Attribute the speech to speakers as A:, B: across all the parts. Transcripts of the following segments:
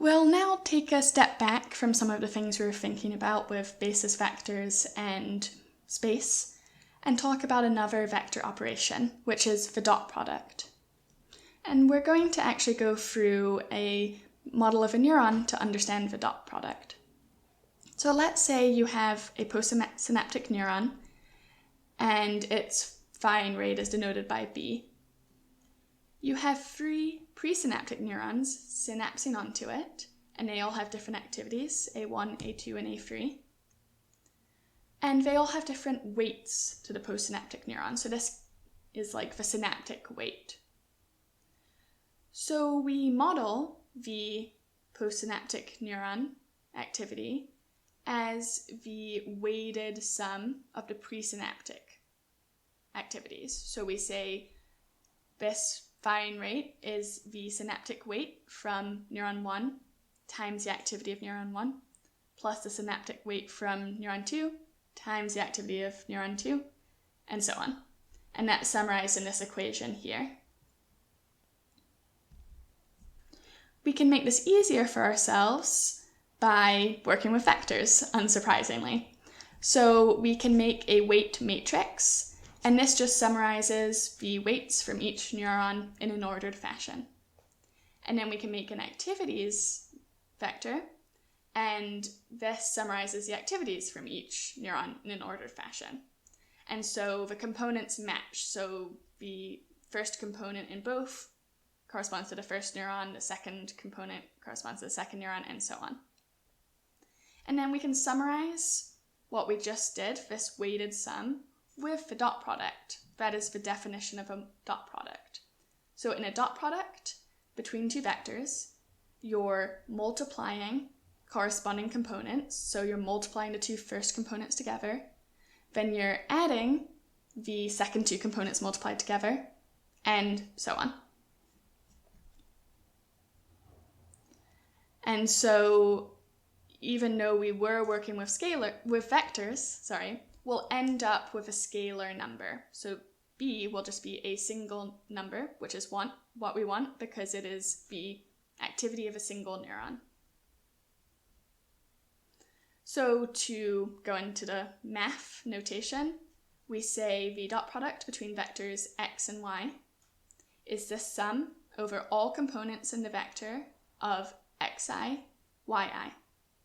A: We'll now take a step back from some of the things we were thinking about with basis vectors and space, and talk about another vector operation, which is the dot product. And we're going to actually go through a model of a neuron to understand the dot product. So let's say you have a postsynaptic neuron, and its firing rate is denoted by B. You have 3 presynaptic neurons synapsing onto it, and they all have different activities, A1, A2, and A3. And they all have different weights to the postsynaptic neuron, so this is like the synaptic weight. So we model the postsynaptic neuron activity as the weighted sum of the presynaptic activities. So we say this firing rate is the synaptic weight from neuron 1 times the activity of neuron 1 plus the synaptic weight from neuron 2 times the activity of neuron 2, and so on. And that's summarized in this equation here. We can make this easier for ourselves by working with vectors, unsurprisingly. So we can make a weight matrix, and this just summarizes the weights from each neuron in an ordered fashion. And then we can make an activities vector, and this summarizes the activities from each neuron in an ordered fashion. And so the components match. So the first component in both corresponds to the first neuron, the second component corresponds to the second neuron, and so on. And then we can summarize what we just did, this weighted sum, with the dot product. That is the definition of a dot product. So in a dot product between 2 vectors, you're multiplying corresponding components. So you're multiplying the 2 first components together. Then you're adding the second 2 components multiplied together, and so on. And so even though we were working with vectors, we'll end up with a scalar number. So B will just be a single number, which is what we want because it is the activity of a single neuron. So to go into the math notation, we say the dot product between vectors x and y is the sum over all components in the vector of xi, yi,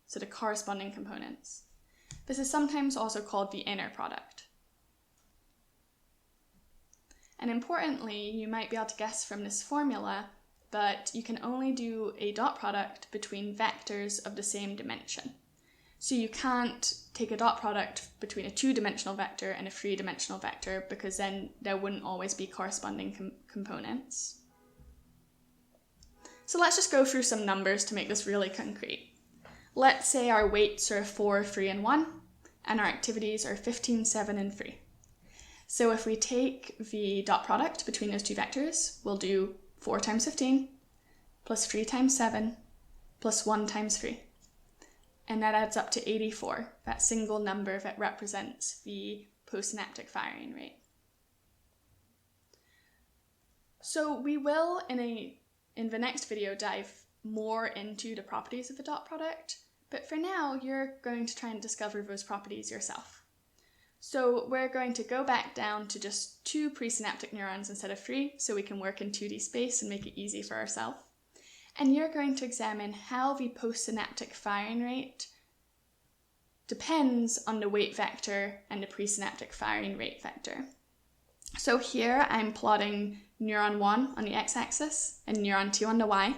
A: so the corresponding components. This is sometimes also called the inner product. And importantly, you might be able to guess from this formula, but you can only do a dot product between vectors of the same dimension. So you can't take a dot product between a 2-dimensional vector and a 3-dimensional vector because then there wouldn't always be corresponding components. So let's just go through some numbers to make this really concrete. Let's say our weights are 4, 3, and 1, and our activities are 15, 7, and 3. So if we take the dot product between those 2 vectors, we'll do 4 times 15 plus 3 times 7 plus 1 times 3. And that adds up to 84, that single number that represents the postsynaptic firing rate. So we will, in the next video, dive more into the properties of the dot product, but for now, you're going to try and discover those properties yourself. So we're going to go back down to just 2 presynaptic neurons instead of 3, so we can work in 2D space and make it easy for ourselves. And you're going to examine how the postsynaptic firing rate depends on the weight vector and the presynaptic firing rate vector. So here I'm plotting neuron 1 on the x-axis and neuron 2 on the y.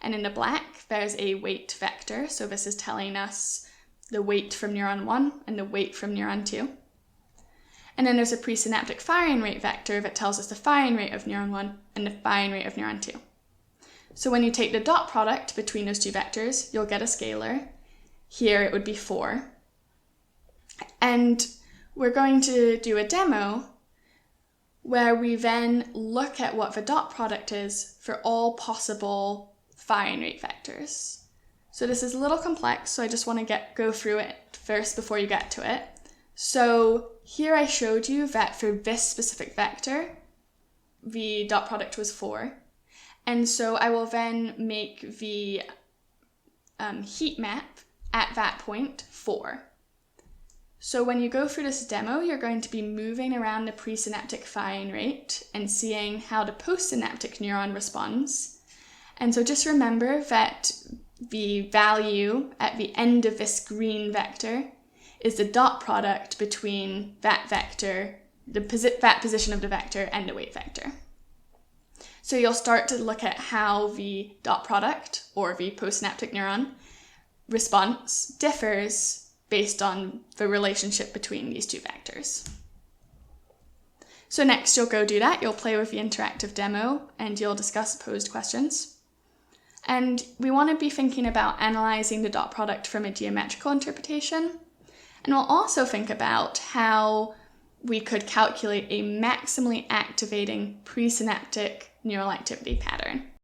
A: And in the black, there's a weight vector. So this is telling us the weight from neuron 1 and the weight from neuron 2. And then there's a presynaptic firing rate vector that tells us the firing rate of neuron 1 and the firing rate of neuron 2. So when you take the dot product between those 2 vectors, you'll get a scalar. Here it would be 4. And we're going to do a demo where we then look at what the dot product is for all possible firing rate vectors. So this is a little complex, so I just want to go through it first before you get to it. So here I showed you that for this specific vector, the dot product was 4. And so I will then make the heat map at that point 4. So when you go through this demo, you're going to be moving around the presynaptic firing rate and seeing how the postsynaptic neuron responds. And so just remember that the value at the end of this green vector is the dot product between that vector, that position of the vector, and the weight vector. So you'll start to look at how the dot product, or the postsynaptic neuron, response differs based on the relationship between these two vectors. So next you'll go do that. You'll play with the interactive demo and you'll discuss posed questions. And we want to be thinking about analyzing the dot product from a geometrical interpretation. And we'll also think about how we could calculate a maximally activating presynaptic neural activity pattern.